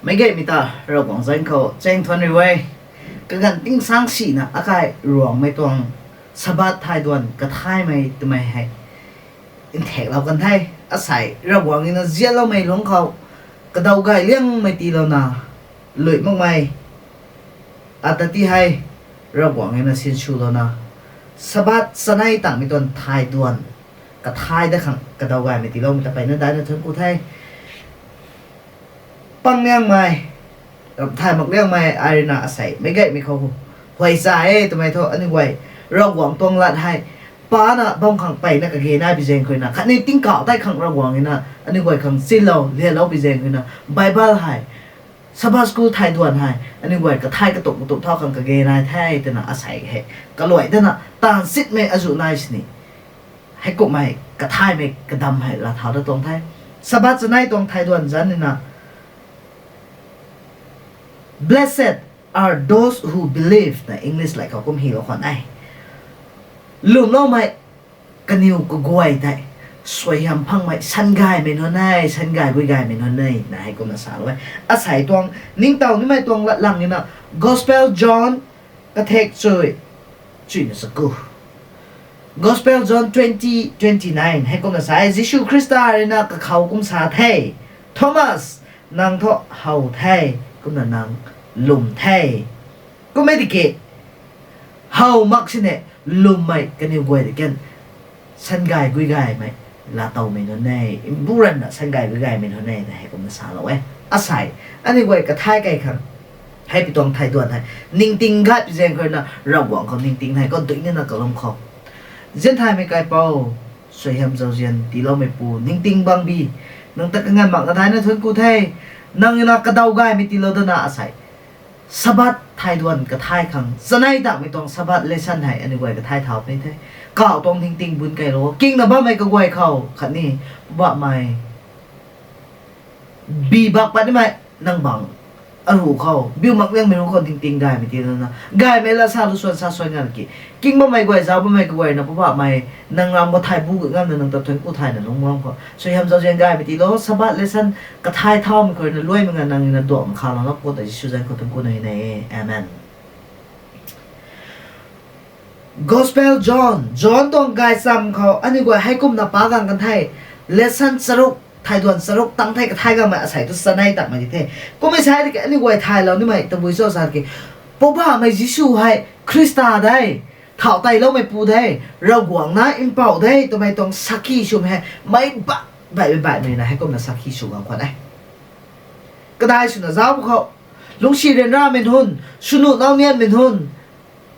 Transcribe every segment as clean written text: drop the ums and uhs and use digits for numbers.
mấy cái mình ta rồi quảng dân khẩu tranh thuần rồi vậy cái gần tinh sáng xị na cái ruộng mấy tuồng sabat thái đoàn cái thái mày tụi mày hay in thẹn lao gần thay sai rồi quảng nó giết lao mày luôn khẩu cái đầu gai liêng mày tì lao na lưỡi mong mày ta tí hay rồi quảng nó xin chu lao na sabat sanai tặng mấy tuần thái đoàn cái thái đó khẳng cái đầu gai mày tì lao mày ta phải nó đá nó thấm cụ thay băng ngang mày thay mặc ngang mày ai nà sảy mấy gậy mày không hoài dài tụi mày thôi anh quay rau quảng tuông lạt hay ba nà bông khẳng bảy nà cái ghế này bị dèn khơi nà khát nên tính cạo tay khẳng rau quảng nà anh quay khẳng xin lâu liền lâu bị dèn khơi nà Bible hay Sabbath school thay thuần hay anh quay cái thay cái tụng thao khẳng cái ghế này thay tên là sảy hệ cái loại tên là tàn xít mày azu nice nè hay cục mày cái thay mày cái đầm hay là tháo được tuông thay Sabbath này tuông thay thuần dẫn nên là Blessed are those who believe. Na English like ako hiểu khoản này. Lùm lâu mày cần nhiều có guay tại xoay hàm phăng mày săn gai mình hôm nay săn gai với gai mình hôm nay này cũng là sao vậy? Sải tuang nín tàu nín mày tuang lặng lặng như nào? Gospel John cái thẹt rồi chuyện là sao? Gospel John 20:29 hay cũng là sao? Jesus Christ là na cái khẩu cũng sao thế? Thomas nàng thọ hầu thế cũng là nàng lùm thay cũng mấy cái hầu mặc xin nè lùm mày cái điều quay để kiên săn gài quy gài mày là tàu mình hôm nay bù rần là săn gài quy gài mình hôm nay này cũng là sao đâu ấy sai anh ấy quay cái thai cái khăn hay bị toàn thay tuần hay ninh tinh gắt bị giang khơi là rau quảng còn ninh tinh này con tự nhiên là cả lông không diễn thai mấy cái bao xoay hầm dầu diền tí lâu mày bù ninh tinh băng bi nâng tất cả ngàn mạng cái thái nó thuần cụ thể nâng như là cái đầu gai mấy tí lâu đó là sai Sabat thái đoàn cái thái khăng giờ này tạm mấy tông Sabat lesson hay anh quay cái thái thảo này thế cạo tông thinh tinh bún cái lỗ kinh là ba mày cái quay khẩu khẩn nè ba mày bị bạc bắt mày năng bằng anh hủ khẩu biểu mặc riêng mình không còn thinh tinh gai mấy tí nữa gai mấy là sao lu sao xoay ngang kì kinh ba mày quay giáo ba mày cái quay nó ba mày năng làm một thái bu cái ngang năng tập thuần của thái là đúng không có xoay hàm giáo riêng gai mấy tí lỗ Sabat lesson cái thái thao mình coi nó lui mình năng là độ mà khá là nó có tại sự danh của thằng cô này này amen. Gospel John tong gai sam khao anh gọi hay cũng là ba gang kan thai lesson saruk thai đoàn saruk tăng thai cái thai gang mà sai tu sanai tak mà thế có mấy sai thì anh gọi thai lâu như mày tao vui so sao kì bố ba mày Giêsu hay Christa đây thảo tay lâu mày pu đây rau quảng na im bảo đây tụi mày tong saki sum hay mày bạ vậy mày là hay cũng là saki sum ang quan này cái đây suna giáo khao lúc xí đến ra mình hôn sunu nao niên mình hôn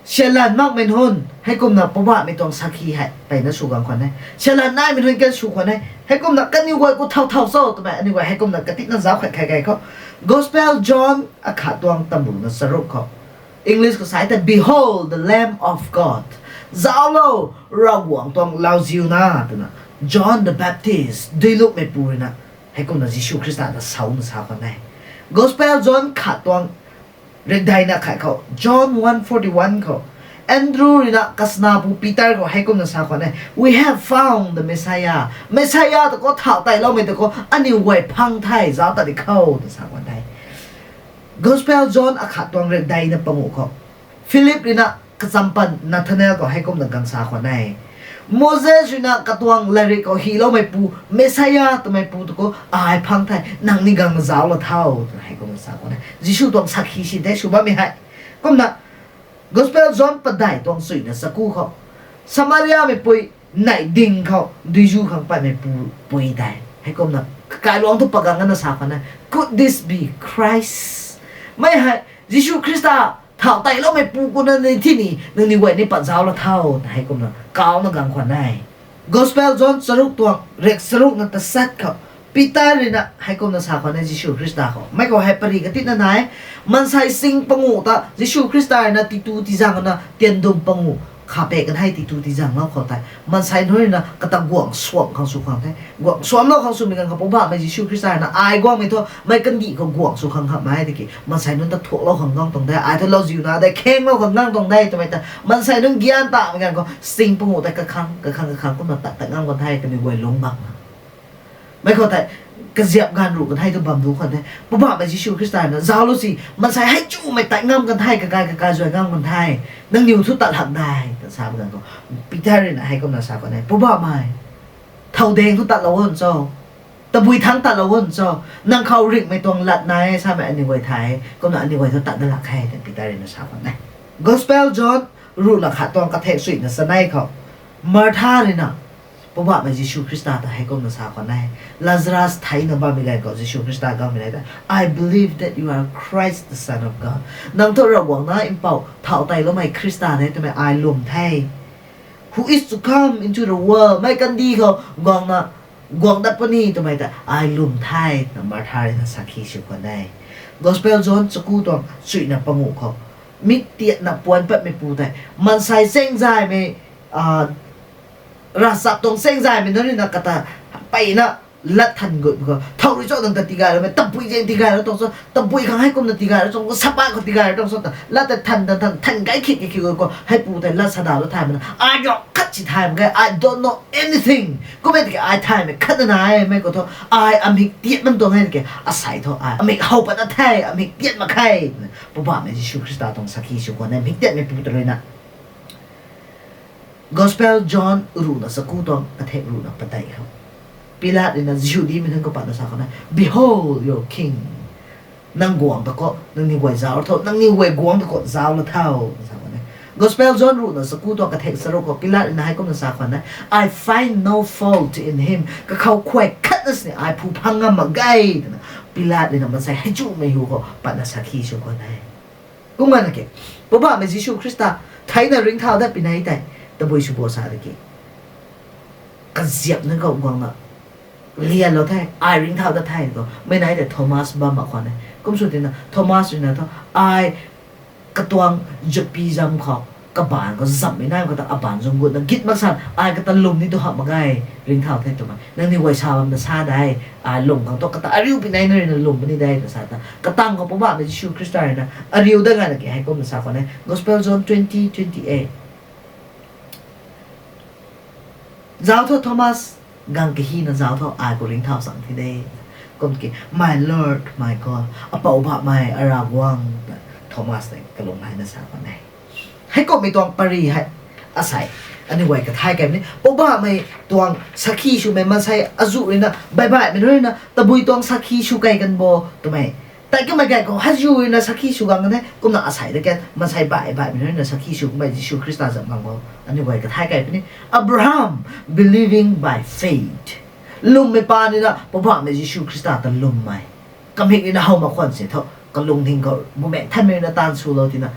xe lần mắc mình hôn hay cùng là bố bạn mình toàn saki hay phải nó sủ gắng khoản này xe lần này mình hôn cái sủ khoản này hay cùng là cái như vậy của thâu thâu sâu tụi mày như vậy hay cùng là cái tích nó giáo khai khai không Gospel John khả toàn tầm bụng nó sơ rốc không English có sai là Behold the Lamb of God giáo lâu ra quảng toàn lao diêu na tụi nó John the Baptist đi lúc mày bùi na hay cùng là Jesus Christ là sáu nó sao khoản này Gospel John khả toàn rèn đại na khai khẩu John 1:41 khẩu Andrew na kasna pu Peter khẩu hay cũng là sao khoản này we have found the Messiah ta có thảo tay lâu mình ta có anh yêu quay phăng thai giáo ta đi khâu ta sao khoản này Gospel John khả toàn rèn đại na pangu khẩu Philip na kasampan Nathanael khẩu hay cũng là gang sao khoản này Moses na katuang lari ko hilo may pu Messiah to may pu to ko ai phang thai nang ni gang giáo là thao hay ko sa ko na Jisu tong sakhi si de suba mi hai kom na Gospel John padai tong sui na saku kho Samaria me pui nai ding kho Diju khang pa me pu pui dai hay kom na kai long to pagang na sa ko na could this be Christ mai hai Jisu Christa thảo tay lâu mày pu cô nên thi nỉ nên như vậy nên bạn giáo là thảo hay cũng là cao nó gần khoản này Gospel John saruk tuang rek saruk na ta sát khẩu Peter rin na hay cũng là sao khoản này Jesus Christ khẩu mấy câu hay pari cái tít na này man sai sinh pangu ta Jesus Christ na titu ti giang na tiền dum pangu khá bè cái hay titu ti giang nó khẩu tại man sai nói là cái ta guang suam khang su khang thế guang suam nó khang su mình khang bố mày Jesus Christ na ai guang mình thôi mày cần gì còn guang su khang hấp mày thì kì man sai nó ta thuộc lo khang ngang tông đây ai thôi lo gì na đây khen lo khang ngang tông đây tụi mày ta man sai nó gian tạ mình có sinh pangu tại cái khang cũng là tạ ngang con thay cái mình quay lúng bạc mày có thể กระเจียบงานรูกันให้ตัวบำดูคนได้พระบาทมันยิชูคริสต์นะเจ้าลูสิมันใส่ให้จู่ไม่แต่งงามกันไทยกับการสวยงามกันไทยนั่งนิวทุตัดหักได้แต่ทราบกันก็ปีเตอร์เนี่ยให้กำลังทราบกันได้พระบาทไม่เท่าแดงทุตัดละวันเจ้าตะบุยทั้งตัดละวันเจ้านั่งเข้าริกไม่ตรงหลัดนายทราบไหมอันนี้ไว้ไทยก็นั่นอันนี้ไว้ทุตัดนั่นหลักให้แต่ปีเตอร์เนี่ยทราบกันได้ Gospel John รู้หลักขาตรงกระเทศสุดนะสนัยเขามาท่าเลยนะพระบาทมันยิชูคริสต์แต่ให้กำลังทราบกันได้ลาซารัสไทยนะบ้าไม่ได้ก็ยิชูคริสต์ก็ไม่ได้แต่ I believe that you are Christ the Son of God นั่งตัวระวังนะอิมเป่าเท่าไตแล้วไม่คริสต์เนี่ยทำไม I ลมไทย Who is to come into the world ไม่กันดีเขากวางนะกวางดับปนีทำไมแต่ I ลมไทยนะมาท่าเลยนะสักขีชุกันได้ Gospel John สกูตองสุดนะปังหุเขามิเตียนะปวนเปิดไม่ปูแต่มันใส่เส้นใจไม่รักษาตรงเส้นใจไม่นั่นนี่นะกตาไปนะลัดทันกุดก็เท่าที่เจ้าตั้งแต่ตีกันแล้วไม่ตั้งปุยเจนตีกันแล้วต้องสอนตั้งปุยข้างให้กุมตั้งตีกันแล้วต้องสับบ้าก็ตีกันแล้วต้องสอนแต่ลัดแต่ทันไกด์คิดก็ให้ปูแต่ลัดสะดาวแล้วทายมัน I don't cut จิตทายมันไง I don't know anything ก็ไม่ได้ I ทายไม่คัดนายไม่ก็ท้อ I อเมริกเตียมันตัวให้แกอาศัยท้อ I อเมริกเขาปัดไทยอเมริกเตียมาใครปุ๊บบ้าไม่ใช่ชูคริสต์ตรงสักทีชูคนนั้นอเมริกเตียไม่ปูตัวเลยนะGospel John รู้นะสกูตองประเทศรู้นะปะไตเขาปิลาตเนี่ยนะจิวดีมันถึงก็ปัดนะสักคนนะ Behold your king นั่งกวางตะก็นั่งนี่ไว้เจ้าเท่านั่งนี่ไว้กวางตะก็เจ้าละเท่าสักคนนะ Gospel John รู้นะสกูตองประเทศสรุปก็ปิลาตเนี่ยให้ก็นะสักคนนะ I find no fault in him ก็เขาแขวกคัดนั่นสิ I ผู้พังงามาไกนะปิลาตเนี่ยนะมันใส่ให้จู่ไม่รู้ก็ปัดนะสักทีชัวร์นะกูมันนะเก๋เพราะว่าไม่ใช่ชูคริสต์ไทยน่ะริงเท้าได้ปีไหนแต่ตะบุยชูโบสาตะกี้กันเสียบนั่นก็กวางละเรียนเราแท้ไอริงเท้าได้แท้ก็ไม่ไหนแต่โทมัสบ้ามาคนนี้ก็สุดที่นะโทมัสอยู่นะท่าไอกระตวงจะปีจำเขากระบาลก็จับไม่ได้ก็ต้องอบานจงกุดนั่งคิดมากสั่นไอกระตลุมนี่ตัวหักมาไงริงเท้าแท้ตัวมันนั่นนี่วัยชาวมันจะซาได้ลุมของตัวกระตาริวปีไหนนั่นลุมปีนี้ได้ก็ซาตากระตังของผมว่าเป็นชูคริสต์นะริวได้ไงนะแกให้ก็มันซาคนนี้ Gospel John 20:28เจ้าท่อมัสกังกีนะเจ้าท่ออากูลิงเท้าสังที่ได้ก็มี My Lord My God อป่าอุบะไม่อาราววังโทมัสเนี่ยกระลงให้นะสาวคนไหนให้ก็มีตัวปรีให้อาศัยอันนี้ไว้กับไทยแกนี่อุบะไม่ตัวสักขีชูไม่มาใช้อาจุเลยนะบายไม่รู้นะแต่บุยตัวสักขีชูไกกันบ่ตัวไม่แต่ก็ไม่แก่ก็ฮัจูนะสักขีชูกันกันเนี่ยก็น่าอาศัยได้แกมาใช้บายไม่รู้นะสักขีชูไม่ยิชูคริสต์จับมังบ่อันนี้ไว้กับไทยแกนี่ Abraham believing by faith ลุมไม่ปานี่นะเพราะว่าไม่ยิชูคริสต์แต่ลุมไม่กำเฮงนี่นะเขามาควันเสียเท่าก็ลุงทิ้งก็โมเมนต์ท่านไม่ได้ตานสู้เราที่นะ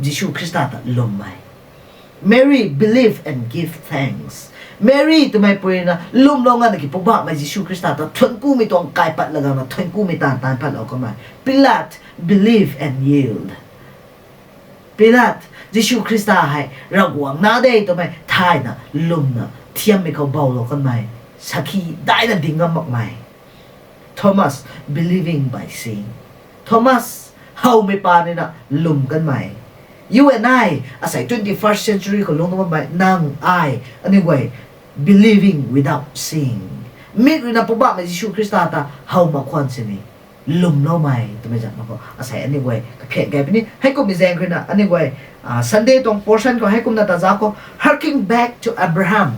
ยิชูคริสต์แต่ลุมไม่ Mary believe and give thanks Mary ตัวไม่พูดนะลุ่มลงกันนะที่พระบาทไม่ยิชูคริสต์แต่ทนกู้ไม่ต้องกายปัดแล้วกันนะทนกู้ไม่ตานปัดแล้วก็ไม่ Pilate believe and yield Pilate ยิชูคริสต์ให้ระวังน่าได้ตัวไม่ท้ายนะลุ่มนะเทียมไม่เขาเบาแล้วกันไม่สักทีได้นะดิ่งกันมากไม่ Thomas believing by seeing Thomas เฮาไม่ปานนี่นะลุ่มกันไม่ You and I อาศัย 21st century ของลงน้ำมันนั่ง anyway believing without seeing มิตรนะพระบาทไม่ยิชูคริสต์แต่เฮามาควันสินี่ลุมเล่าไม่ตัวไม่จับมาก็อาศัย anyway กับเพียงแก่ไปนี่ให้กุมมีแรงขึ้นนะ anyway Sunday ตรง portion ก็ให้กุมนาตาจ้าก็ harking back to Abraham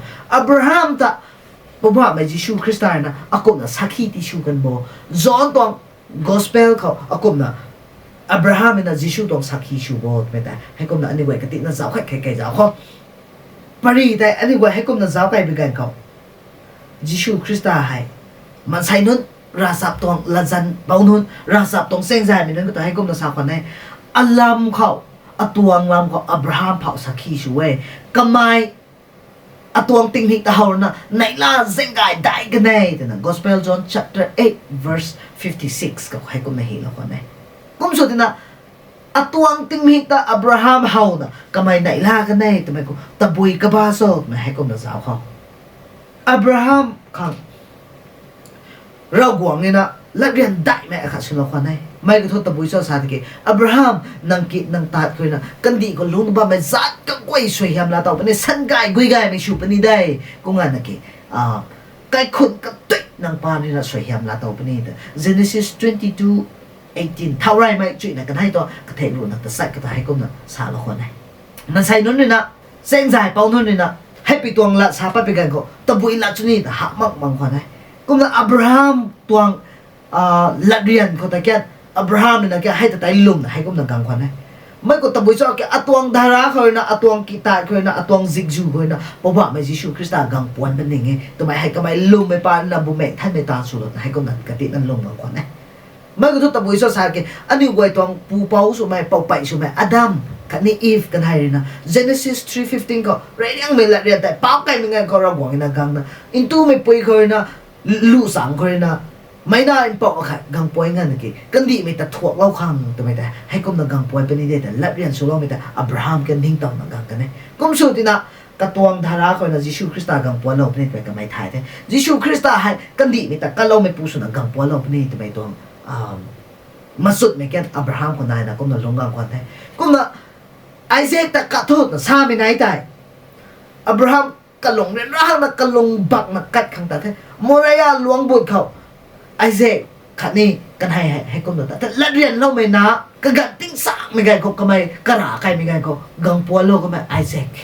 แต่พระบาทไม่ยิชูคริสต์นะอากุมนะสักขีติชูกันบ่จอนตรง gospel เขาอากุมนะAbraham นะยิชูตรงสักขีชูบ่ไม่แต่ให้กุมนะ anyway กตินะจ้าแค่จ้าเขาปรีแต่ anyway ให้กุมนะจ้าไปเป็นกันเขายิชูคริสต์ให้มันใส่นุ่นราสับตรงละจันเบานุ่นราสับตรงเส้นใจมีนั่นก็ต้องให้กุมนะสาวคนนี้อัลลัมเขาอตวงลำเขาอับราฮัมเผาสักขีชูเว้กำไมอตวงติงหิกตาหอนะในล่าเส้นกายได้กันแน่แต่นะ Gospel John chapter 8 verse 56ก็ให้กุมนะเห็นแล้วคนนี้กุมสุดที่นะอตวงติงหิกตาอับราฮัมเฮานะกำไมในล่ากันแน่แต่ไม่กุตะบุยกบ้าโซ่ไม่ให้กุมนะสาวเขาอับราฮัมข้างเราหวังนี่นะและเรียนได้ไหมอาคาชิลควันให้ไม่ก็ทษตะบุยโซซาติเกอับราฮัมนังกินังตัดคุยนะกันดีก็ลุ้นบ้าไม่จัดก็กวยสวยยามลาต่อไปในสันกายกุยกายไม่ชูปนี่ได้ก็งานนะเก cái khôn cái tuyệt năng pa này là soi hiểm là tàu bên này Genesis 22:18 thao rai mai chuyện này cái hay to cái thể luôn là cái sai cái hay công là xả là con nàyมันใส่นู้นนี่นะเส้นdài baoนู้นนี่นะให้ไปตวงละสาปไปกันก็ตะบุยละจุนี่หักมากบางคนนะก็มันอับราฮัมตวงละเรียนเขาแต่แกอับราฮัมนี่นะแกให้แต่ไต่ลุ่มให้ก็มันกลางคนนะไม่ก็ตะบุยชอบแกอัตวงดาราเขาเลยนะอัตวงกีตาร์เขาเลยนะอัตวงซิกจูเขาเลยนะเพราะว่าไม่ยิชูคริสต์กังปวนเป็นยังไงตัวไม่ให้ก็ไม่ลุ่มไม่ปานนะบุเมท่านไม่ตาสุดให้ก็มันกตินั่นลุ่มบางคนนะไม่ก็ทุกตะบุยชอบสารแกอันนี้ไว้ตวงปูเป้าสุดไม่เป้าไปสุดไม่อดัมkan ni Eve kan hai na Genesis 3:15 ko reading me la ria tai pau kai mingan ko ra bong ina gang na into me poi ko na lu sang ko na mai na in pok kha gang poi ngan ki kan di me ta thuak lau khang to me ta hai kom na gang poi pe ni de ta la rian so lo me ta Abraham kan ding tong na gang kan ne kom su ti na ka tuang dhara ko na Jesus Christ gang poi lo pe pe ka mai thai te Jesus Christ hai kan di me ta ka lo me pu su na gang poi lo pe ni te me tong masut me ken Abraham ko na na kom na long gang ko te kom na Isaac แต่กะโทษนะซาไม่ไหนได้อับราฮัมกะหลงเรียนร่างนะกะหลงบักนะกัดขังแต่โมรายาหลวงบุตรเขาไอเซกขัดนี่กันให้ก้มตัวแต่ละเรียนเราไม่นะกะกัดติ้งสักไม่ไงเขาก็ไม่กระหาใครไม่ไงเขากังปัวโลก็ไม่ไอเซก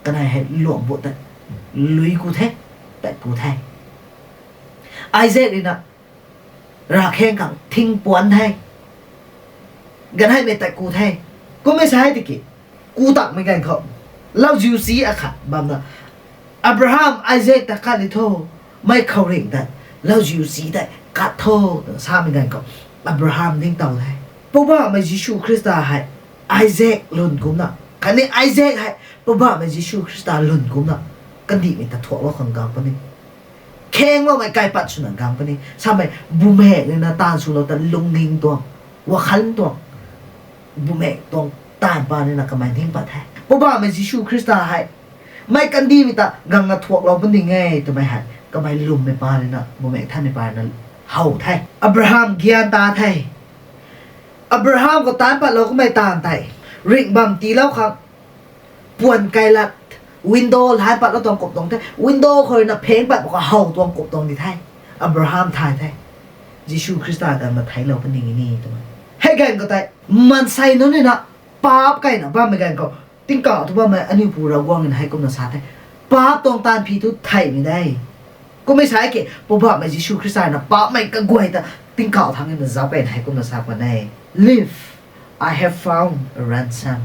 กันให้หลวงบุตรแต่ลุยกูเทแต่กูไทยไอเซกนี่นะรักแข่งขังทิ้งปวนไทยกันให้ไม่แต่กูไทยก็ไม่ใช่ที่กูตักไม่กันเขาเราจิวซีอะค่ะบางนะอับราฮัมไอเซกตะกัดลิโทไม่เขาเร่งแต่เราจิวซีแต่กัดโทซาไม่กันเขาอับราฮัมนิ่งเต่าเลยเพราะว่าไม่ยิชูคริสต์ให้ไอเซกลุนกุมนะคันนี้ไอเซกให้เพราะว่าไม่ยิชูคริสต์ลุนกุมนะกันดีไม่แต่ถั่วเราของกลางปนี่แข่งเราไม่ไกลปัดสุนัขกลางปนี่ทำไมบูมแหกเนี่ยนะตาสุเราแต่ลุงนิ่งตัวว่าขันตัวบุเมกตรงตามปานี่นะก็ไม่ทิ้งปัดแท้เพราะว่าไม่ยิชูคริสต์ให้ไม่กันดีมิตากังนัดถ่วงเราเป็นยังไงตัวไม่หันก็ไม่ลุมไม่ปานี่นะบุเมกท่านไม่ปานั้นเฮาไทยอับราฮัมเกียนตาไทยอับราฮัมก็ตามปัดเราก็ไม่ตามไทยริงบัมตีแล้วครับปวนไกลัดวินโดว์หลายปัดแล้วตรงกบตรงไทยวินโดว์เคยนะเพลงปัดบอกว่าเฮาตรงกบตรงที่ไทยอับราฮัมไทยยิชูคริสต์กันมาไทยเราเป็นยังไงนี่ตัวให้กันก็แต่มันใส่นั่นนี่นะป๊าบไก่นะบ้าไม่กันก็ติ้งก่อทุกว่ามันอันนี้ผู้เราว่างเงินให้กุมนาซาไทยป๊าบตรงตานพีทุไทยไม่ได้ก็ไม่ใช่เกี่ยเพราะว่าไม่ยิชูคริสต์นะป๊าบไม่ก็กวยแต่ติ้งก่อทางเงินจะเป็นให้กุมนาซากันได้ Live I have found a ransom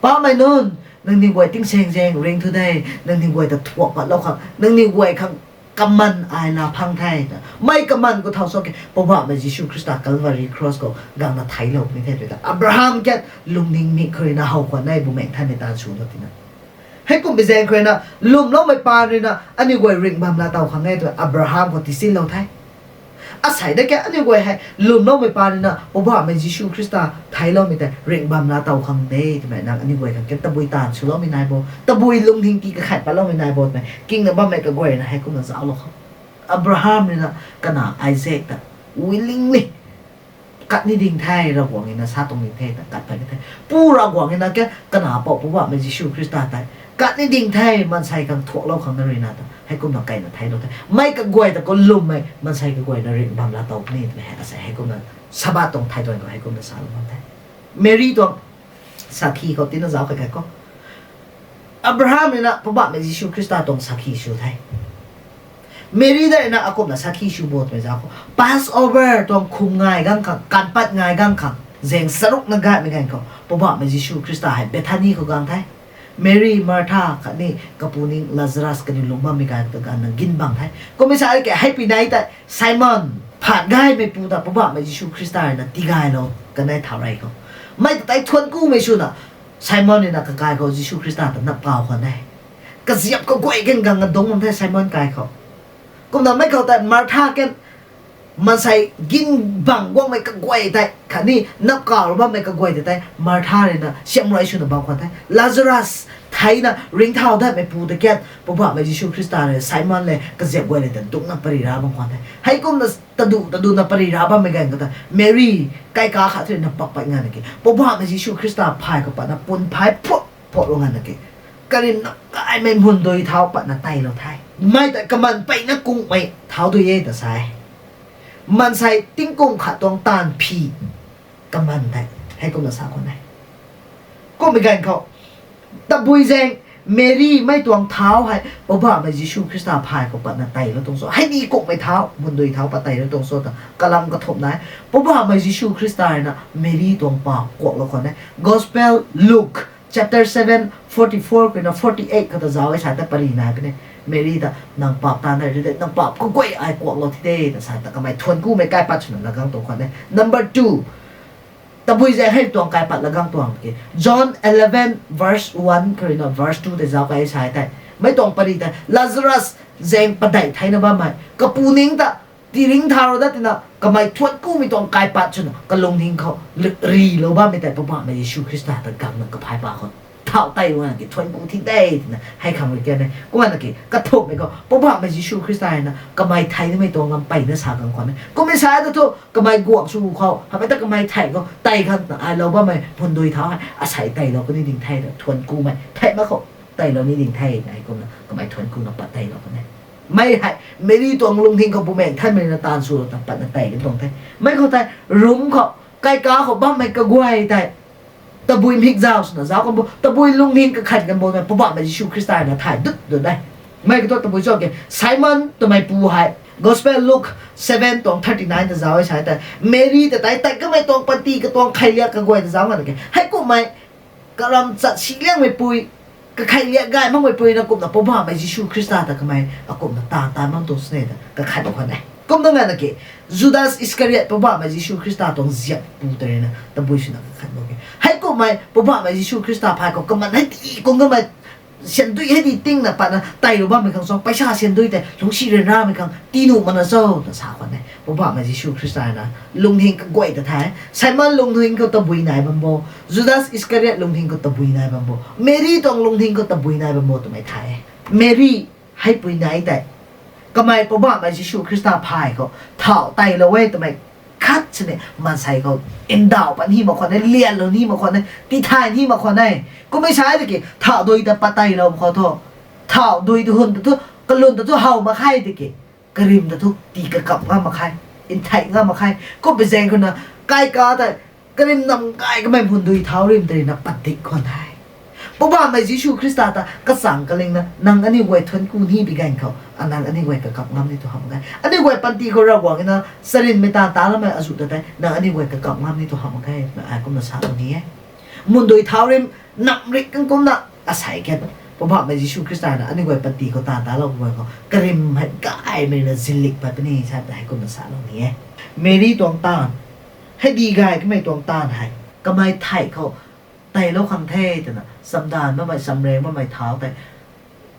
ป๊าบไม่นู่นนั่งนิ่งไว้ติ้งเซงเร่งทุกได้นั่งนิ่งไว้แต่ถั่วปัดเราครับนั่งนิ่งไว้ข้างกำมันไอลาพังไทยนะไม่กำมันก็เท่าสองแกเพราะว่ามันยิชูคริสต์กัลวารีครอสก็กังนาไทยโลกนี่เท่เลยแต่อับราฮัมแกลุงนิ่งมีเคยนะเฮาคนได้บุเมงท่านในตาชูนที่นั่นให้กุมไปแซงเคยนะลุงน้องไม่ปานเลยนะอันนี้ไว้ริงบัมลาเตาขังได้ตัวอับราฮัมคนที่สิ้นเราไทยอาศัยได้แกอันนี้ไว้ให้ลุงน้องไม่ปานเลยนะเพราะว่ามันยิชูคริสต์ไทยเราไม่แต่ริงบัมลาเตาขังได้ทำไมนางอันนี้ไว้กันแกตะบุยตานชูเราไม่นายโบตะบุยลุงทิ้งกีกระขัดปะเราไม่นายโบไหมกิ้งเนี่ยบ้าไม่กระกวยนะให้กุมน่ะสาวเราเขาอับราฮัมนี่นะกันนะไอเซกแต่วิลลิงเลยกัดนี่ดิ่งไทยเราหวังเงินนะซาตรงนี้ไทยแต่กัดไปนี่ไทยปูเราหวังเงินนะแกกันนะบอกว่ามันยิชูคริสต์ไทยกัดนี่ดิ่งไทยมันใส่กันถั่วเราของนรีนาให้กุมนักไก่นะไทยเราไทยไม่กระกวยแต่ก็ลุ่มไม่มันใส่กระกวยนรีบำลาตอกนี่ไม่ให้อาศัยให้กุมนั้นสบายตรงไทยตัวเองก็ให้กุมนั้นสาวเราไทยเมรี่ตัวสักขีเขาตีน่าจะเอาไปก็อับราฮัมนี่นะเพราะว่ามันยิชูคริสต์ตรงสักขีชูไทยเมรีได้นะอากุมนะสักขีชูบดไปจ้าก็ Passover ตรงคุมง่ายกังขังการปัดง่ายกังขังเจงสรุปนักการไม่กันก็เพราะว่ามันยิชูคริสต์ให้เบธานีเขากังไทยเมรีมาร์ธาคันนี้กับปูนิงลาซารัสกันนี่ลงมาไม่กันตัวกันนั่งกินบังไทยก็ไม่ใช่แกให้ปีไหนแต่ไซมอนผ่านง่ายไม่ปูแต่เพราะว่ามันยิชูคริสต์นะตีง่ายเรากันได้เท่าไรก็ไม่แต่ทวนกู้ไม่ชุนอ่ะไซมอนนี่นะก็กายเขายิชูคริสต์แต่นับเปล่าคนได้ก็เสียบก็กวยกันกังกันดงมันได้ไซมอนกายเขาก็นั่นไม่เข้าแต่มาร์ธาแกมันใส่กินบังว่างไม่กระกวยแต่ขันนี้นับก่าวว่าไม่กระกวยแต่มาร์ธาเลยนะเชื่อมไรชุนบางคนแต่ลาซารัสไทยนะริงเท้าได้ไม่ปูแต่แกเพราะว่าไม่ยิชูคริสต์เลยไซมอนเลยก็เจ็บไว้เลยแต่ดุนับปริราบางคนแต่ให้กุมนะตะดูนับปริราบ้างไม่กันก็แต่เมรี่ใกล้กาขาดที่นับปักไปงานนักเพราะว่าไม่ยิชูคริสต์พายกับปะนับปนพายพวกลงงานนักกันนับไอ้ไม่มุนโดยเท้าปะนับไตเราไทย ไม่แต่กมันไปนักกุ้งไม่เท้าตัวเย่แต่ใส่มันใส่ติ้งกุ้งขาตรงตานพีกมันได้ให้กุ้งละสามคนได้ก็ไม่กันเขาตะบุยแจงเมรี่ไม่ตวงเท้าให้เพราะว่าไม่ยิชูคริสต์พายกับปัตนาไตแล้วตรงโซให้ดีกุ้งไม่เท้าบนโดยเท้าปัตไตแล้วตรงโซแต่กำลังกระทบนะเพราะว่าไม่ยิชูคริสต์นะเมรี่ตวงปากกวกละคนได้ Gospel Luke chapter 7 44เป็น48ก็จะจ้าไอ้ชายแต่ปรินาเป็นเมรี่แต่นางปอบตาได้หรือเด็กนางปอบก็กล้วยไอ้กวกเราที่ได้แต่สายแต่ก็ไม่ทวนกู้ไม่ใกล้ปัจจุบันละกังตรงคนได้ number 2ตะบุยจะให้ตัวกายปัดละกังตัวเก John 11 verse 1คือนะ verse 2แต่จ้าไอ้ชายแต่ไม่ตรงปริแต่ Lazarus เจงปะได้ไทยนะบ้าไหมก็ปูนิ่งแต่ที่ลิงทารได้ที่นะก็ไม่ทวนกู้ไม่ตรงกายปัดชนะก็ลงทิ้งเขารีเราบ้าไม่แต่ประมาณไม่ยิชูคริสต์แต่กำลังกับพายปากคนเท่าไต้วันกี่ทวนกูที่ได้นะให้คำวิจารณ์นะกูว่านะกี่กระทบไปก็เพราะว่าไม่ยิชูคริสต์นะก็ไม่ไทยนี่ไม่ตรงกันไปนะสากังคนนะก็ไม่ใช่แต่ทุกก็ไม่กวกสู้เขาทำไมแต่ก็ไม่ไทยก็ไต้กันไอเราว่าไม่พนโดยเท้าอาศัยไต้เราก็นี่ดิ่งไทยแต่ทวนกูไม่ไทยมาเขาไต้เรานี่ดิ่งไทยไอ้คนนะก็ไม่ทวนกูนับปัดไต้เราก็เนี่ยไม่ให้ไม่ได้ตัวลงทิ้งเขาปุ่มแมงท่านไม่นาตาลสูรตัดปัดไต้กันตรงไทยไม่เขาไต้รุ้มเขาไก่กาเขาบ้าไม่กระกวยไต้ตะบุยมิกเจ้าสนะเจ้ากันบ่ตะบุยลุงนิ่งก็ขัดกันบ่นะเพราะว่ามันยิชูคริสต์นะถ่ายดึกเดินได้ไม่ก็ตัวตะบุยชอบแกไซมอนตัวไม่ปูให้ Gospel Luke 7ตรง39จะเจ้าให้ใช้แต่เมรี่แต่ก็ไม่ตรงปฏิก็ตรงใครเรียกกันกวยจะเจ้ากันแกให้กูไม่กำลังจะชี้เลี้ยงไม่ปุยก็ใครเรียกง่ายมั่งไม่ปุยนะกูนะเพราะว่ามันยิชูคริสต์แต่ก็ไม่เอากูนะตามั่งตัวสเนตก็ขัดกันได้ก็ต้องงานนะแกจูดาสอิสคาริอตเพราะว่ามันยิชูคริสต์ตรงเสียบปูเตอร์นะตะบุยชินะก็ขัดกันให้กูไม่เพราะว่าไม่ยิชูคริสต์พายก็มันให้ดีกูก็ไม่เสียนด้วยให้ดีติ้งนะปะนะไต่หรือว่าไม่คังสองไปชาเสียนด้วยแต่ลงชีเรน่าไม่คังตีหนุ่มมันนะโซ่แต่สาวคนนี้เพราะว่าไม่ยิชูคริสต์นะลุงเฮงก็กวยแต่ท้ายไซมอนลุงเฮงก็ตะบุยนายบัมโบจูดาสอิสคาริอตลุงเฮงก็ตะบุยนายบัมโบเมรี่ตรงลุงเฮงก็ตะบุยนายบัมโบตัวไม่ท้ายเมรี่ให้ปุยนายแต่ก็ไม่เพราะว่าไม่ยิชูคริสต์พายก็เท่าไต่ละเว้ยตัวไม่คัดชเนี่ยมันใส่เขาเอ็นดาวปันที่มาคนนั้นเลียนเรานี่มาคนนั้นที่ทายที่มาคนนั้นก็ไม่ใช่ตะกี้เท่าโดยแต่ปะไตเราขอโทษเท่าโดยทุนแต่ทุกกระลุนแต่ทุกเฮามาไข่ตะกี้กระริมแต่ทุกตีกระกับง่ามาไข่อินไทยง่ามาไข่ก็เป็นแซงคนน่ะไก่กาแต่กระริมนำไก่ก็ไม่พ้นโดยเท้าริมแต่นะปฏิคนไทยเพราะว่าไม่ยิชูคริสต์ตาก็สั่งกันเลยนะนางอันนี้ไว้ทนกูนี่ปีกันเขาอันนั้นอันนี้ไว้กับงามนี่ตัวทำกันอันนี้ไว้ปันตีเขาเราบอกกันนะสรินไม่ตาแล้วไม่อาจุดแต่นางอันนี้ไว้กับงามนี่ตัวทำกันไม่อาจก็มาสาวนี้มุนโดยเท้าเริ่มนับริกกันก็นับอาศัยกันเพราะว่าไม่ยิชูคริสต์นะอันนี้ไว้ปันตีเขาตาเราไว้เขากริมให้กายไม่ละซิลิกไปเป็นนี่ใช่แต่ให้ก็มาสาวนี้เมรี่ตวงตาให้ดีกายก็ไม่ตวงตาให้ก็ไม่ไถ่เขาไต่แล้วคันเท่แต่นะสัมดานเมื่อไม่สำเร็จเมื่อไม่เท้า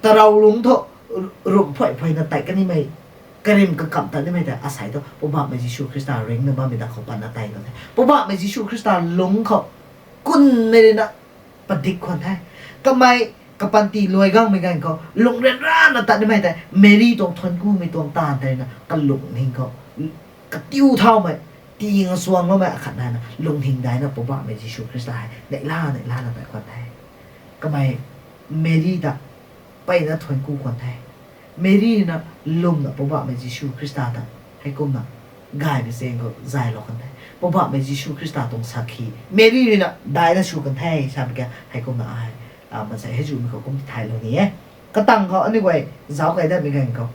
แต่เราลุงเถอะรุมพ่อยพ่อยนะไต่ก็นี่ไม่กระเริมกระกำแต่นี่ไม่แต่อาศัยตัวปุ๊บไม่ยิชูคริสต์เร่งนึกว่าไม่ได้เขาปานไต่กันเลยปุ๊บไม่ยิชูคริสต์ลุงเขากุนไม่ได้นะปฏิคนไทยก็ไม่กับปันตีรวยก้างไม่กันเขาลงเรียนร้านนะแต่นี่ไม่แต่เมรี่ตรงทนกู้ไม่ตรงตาแต่นะก็ลุงหิงเขากระติ้วเท่าไหมตีงสวงว่าไม่ขัดได้นะลงทิ้งได้นะปุ๊บไม่ยิชูคริสต์ในล่านะแต่คนไทยก็ไม่เมรี่ดักไปนะทนกู้คนไทยเมรี่นะลุงนะปุ๊บไม่ยิชูคริสต์ให้กุมนะกายไม่เสียงก็ใจหลอกคนไทยปุ๊บไม่ยิชูคริสต์ตรงสักขีเมรี่นะได้นะชูคนไทยใช่ไหมแกให้กุมนะมันใส่ให้จูมันเขากุมที่ไทยเหล่านี้ก็ตั้งเขาอันนี้ไว้เจ้าใครได้ไม่กันเขา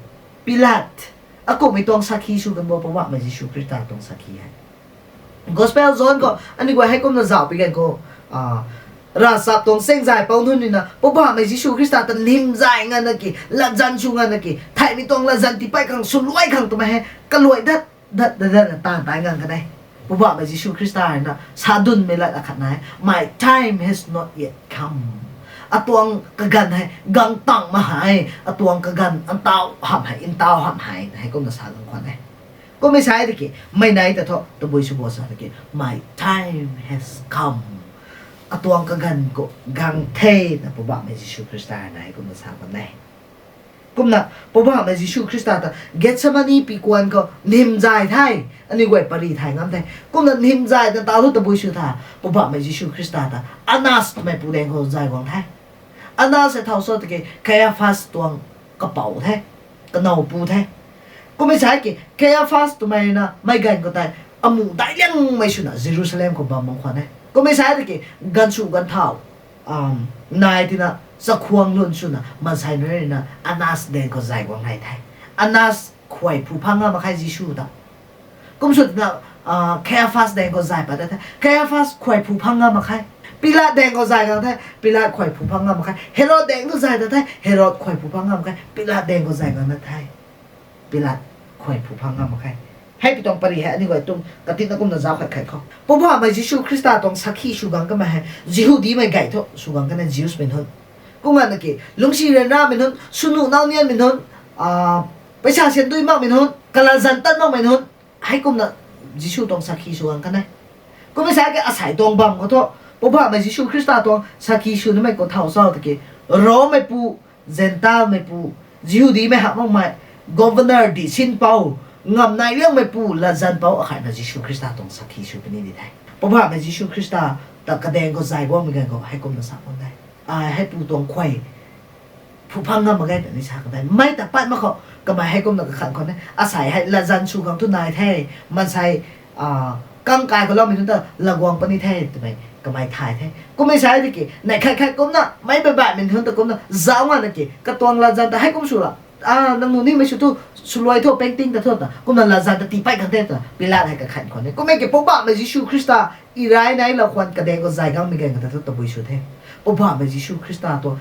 ปิลาตอากูไม่ต้องสักขีชูกันบ่ปุ๊บไม่ยิชูคริสต์ตรงสักขีให้Gospel Zone ก็อันนี้ไว้ให้กุมนะเจ้าไปกันก็ราสับตรงเส้นใจเป้าทุ่นนี่นะปุ๊บไม่ยิชูคริสต์แต่นิมใจงันนักกี้ละจันชูงันนักกี้ไทยไม่ต้องละจันที่ไปขังสุรวยขังตัวไม่ให้ก็รวยดัดตายงันกันได้ปุ๊บไม่ยิชูคริสต์นะสาดุนไม่ละขัดไหน My time has not yet come อตวงกะกันให้กังตังมาหายอตวงกะกันอันเต้าหับหายอินเต้าหับหายให้ก็มาสาดุนคนได้ก็ไม่ใช่ตะกี้ไม่ไหนแต่ทอตัวบุยชูบัวสาตะกี้ My time has comeอตวงกะกันก็กังเทนะปุ๊บไม่ยิชูคริสต์นะให้ก็มาสาดุนได้กุมนะปุ๊บไม่ยิชูคริสต์แต่เกตสมานีปีกวนก็นิมใจไทยอันนี้ไว้ปริไทยงั้นแต่กุมนะนิมใจแต่ตาลุตบุยชูท่าปุ๊บไม่ยิชูคริสต์แต่อานาสไม่ปูแดงเขาใจของไทยอานาสเท่าสุดตะกี้แค่ฟาสตวงกระเป๋าไทย กันเอาปูแท้ก็ไม่ใช่กี่แค่ฟาสตัวไม่นะไม่กันก็ได้อามูได้ยังไม่ชุนะเยรูซาเล็มก็บ้ามงควันเนี่ยก็ไม่ใช่กี่กันชูกันเท้านายที่นะสักควงล้วนชุนะมันใช่เนี่ยนะอานาสเดนก็ใจกว่านายไทยอานาสควยผู้พังมาใครจิชูดาก็ไม่สุดนะแค่ฟาสเดนก็ใจปะแต่แค่ฟาสควยผู้พังมาใครปิลาแดงก็ใจกันไทยปิลาควยผู้พังมาใครเฮโรดแดงก็ใจกันไทยเฮโรดควยผู้พังมาใครปิลาแดงก็ใจกันไทยปิลาควยผู้พังมาใครให้ไปตรงปริเหตุนี่ไว้ตรงกติกากุมนะจ้าใครใครเขาเพราะว่าไม่ยิชูคริสต์ตรงสักขีชูกังก็ไม่ให้ยิวดีไม่ไก่ทุกชูกังก็นั่นยิวส์เป็นคนกูงั้นนะกี่ลุงชีเรนน่าเป็นคนสุนุน่าเนียนเป็นคนประชาชนด้วยมากเป็นคนกลาจันตันมากเป็นคนให้กุมนะยิชูตรงสักขีชูกังก็นั่นกูไม่ใช่แค่อาศัยตรงบังเขาทุกเพราะว่าไม่ยิชูคริสต์ตรงสักขีชูนี่ไม่ก็เท่าซ้อตะกี้รอไม่ปูเซนต้าไม่ปูยิวดีไม่หักมากไหม governor ดิชินเปางำนายเรื่องไม่ปูละจันเปาอาหารนะยิชูคริสต์ตรงสักขีชูเป็นนี่ได้เพราะว่าไม่ยิชูคริสต์แต่กระเดงก็ใจว่าเหมือนกันก็ให้กุมนะสักคนได้ให้ปูตรงควายผู้พังงามาไงแต่นิชากันได้ไม่แต่ปั้นมาเขาก็มาให้กุมนักขันคนนี้อาศัยให้ละจันชูของทุนนายแท้มันใช้กังกายของเราไม่ทุนแต่ละวงปณิแท้ทำไมก็ไม่ถ่ายแท้ก็ไม่ใช่ดิกี่ในใครๆกุมน่ะไม่ไปแบบเป็นทุนแต่กุมน่ะจ้างวันดิกี่กระตวงละจันแต่ให้กุมชูละนังนูนี่ไม่ชุดทุสลวยทั่วเป็นติ้งแต่ทั่วแต่กุมน่ะละจันแต่ตีไปกันเท่แต่เวลาให้กับขันคนนี้ก็ไม่เก็บปุ๊บบ้าไม่ยิชูคริสต์อีไรไหนเราควรกระเดงก็ใจก็ไม่เก่งกันแต่ทั่วแต่บุยชุดแท้โอ้บ้าไม่ยิชูคริสต์ตัว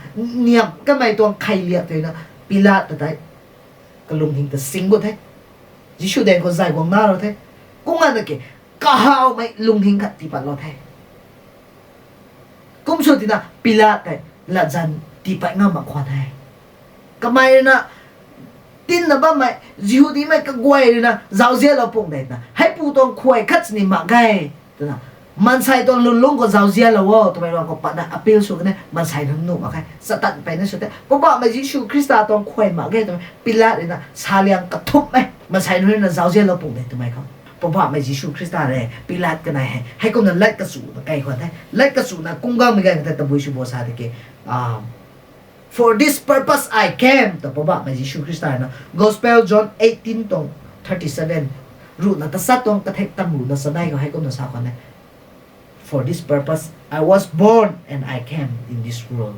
เนี่ยก็ไม่ตัวใครเรียกเลยนะปิลาแต่ได้ก็ลงหิงแต่สิงบุตรแท้ยิชูเดงก็ใจกว่าหน้าเราแท้กูงั้นนะเก๋ก็หาไม่ลงหิงขัดที่ปัดเราแท้กูไม่ชอบที่นะปิลาแต่ละจันที่ปัดง่ามากกว่าแท้ก็ไม่นะตินนะบ้าไม่ยิวดีไม่ก็กวยเลยนะเจ้าเสียเราปงได้นะให้ผู้ต้องควยคัดนี่มาไงนะมันใส่ตอนลุงก็เจ้าเสียแล้วว่าทำไมเราก็ปัดนะอภิลสุกันเนี่ยมันใส่ทั้งนุ่มอะไรสตันไปนั่นสุดแต่เพราะว่าไม่ยิชูคริสต์ตอนควยมาไงทำไมปิลาเลยนะชาเลียงกระทุบไหมมันใส่นู่นนะเจ้าเสียเราปงได้ทำไมเขาเพราะว่าไม่ยิชูคริสต์เลยปิลากันไหนให้คนนั้นเล็กกระสุนไกลกว่าได้เล็กกระสุนนะกุ้งก็ไม่ไงแต่ตะบุยชูโบซาเด็กFor this purpose I came แต่พอบอกมายิชูคริสต์นะ Gospel John 18 ตรง 37รู้นะแต่สัตว์ตรงกระเทกตำรูนะสดายก็ให้คนนั้นสักคนนะ For this purpose I was born and I came in this world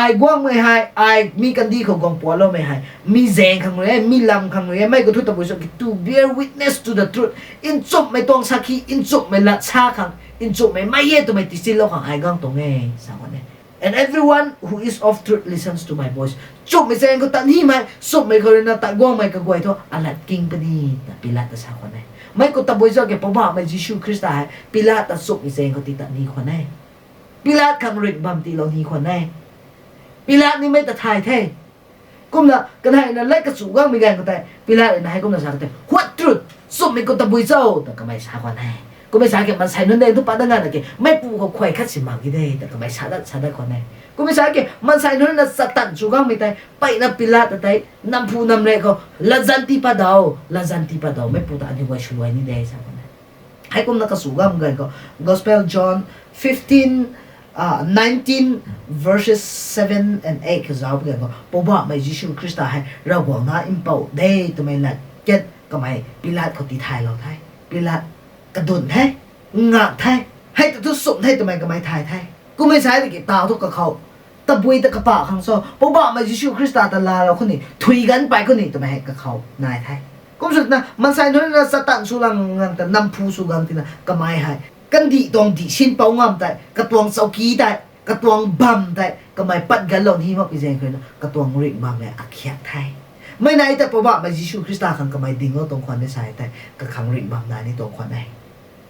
I กว้างไม่ให้I มีกันดีของกองปัวเราไม่ให้มีแสงข้างเลยมีลำข้างเลยไม่ก็ทุกตะบุยสุกิ to bear witness to the truth อินจุบไม่ต้องสักขีอินจุบไม่ละชาข้างอินจุบไม่เย่ตัวไม่ติดสิโลข้างI กว้างตรงไงสักคนเนี่ยAnd everyone who is of truth listens to my voice. จบไม่แสดงก็ตันที่ไม่สุบไม่เคยนะตัดกว้างไม่ก็กวยทั่วอาลัดกิ้งปนีแต่ปิลาตสาวคนไหนไม่ก็ตัดบุยเจ้าแกปบ้าไม่ยิชูคริสต์ให้ปิลาตสุบไม่แสดงก็ติดตัดนี้คนไหนปิลาตคำริกบัมตีเรานี้คนไหนปิลาตนี่ไม่ตัดทายแท้กุมนะกันให้นั่นไล่กระสุนกว้างไม่แกงก็แต่ปิลาตนี่ให้กุมนะสักแต่ What truth สุบไม่ก็ตัดบุยเจ้าแต่ก็ไม่สาวคนไหนก็ไม่ใช่แกมันใส่นั่นเองทุกปัจจัยนั่นแหละแกไม่ปูก็ควายคัดสิมากี่ได้แต่ก็ไม่ใช่ได้คนไหนก็ไม่ใช่แกมันใส่นั่นน่ะสตันชูก้างไม่ได้ไปนับปิลาแต่ได้นำผู้นำเลยเขาละจันติปะดาวไม่ปูแต่อันนี้ว่าช่วยนี่ได้สักคนไหนให้กุมนักสู้ก้างกันก็ Gospel John 19 verses 7 and 8คือจะเอาไปกันก็เพราะว่าไม่ยิชูคริสต์ให้เราหวังนะอิมเปาได้ตัวไม่ละเก็ตก็ไม่ปิลาเขาตีไทยเราไทยปิลากระดุนไทยงาไทยให้แต่ทุกสมไทยทำไมก็ไม่ไทยกูไม่ใช่แต่กี่ตาทุกกับเขาตะบุยตะกระปะข้างโซ่เพราะว่ามายิชูคริสต์ตลาเราคนนี้ถุยกันไปคนนี้ทำไมให้กับเขานายไทยกูรู้สึกนะมันใส่นู่นนะสตันสุรังงานแต่นำผู้สุรังที่นะก็ไม่ให้กันดีตรงดีชินเปางามแต่กระตวงเสากีแต่กระตวงบัมแต่ก็ไม่ปัดกันหล่นที่มาพิเศษเลยนะกระตวงริกบัมเลยอักเขียไทยไม่นายแต่เพราะว่ามายิชูคริสต์ขังก็ไม่ดิ่งเราตรงควันได้ใส่แต่ก็ขังริกบัมนายนี่ตรงควันได้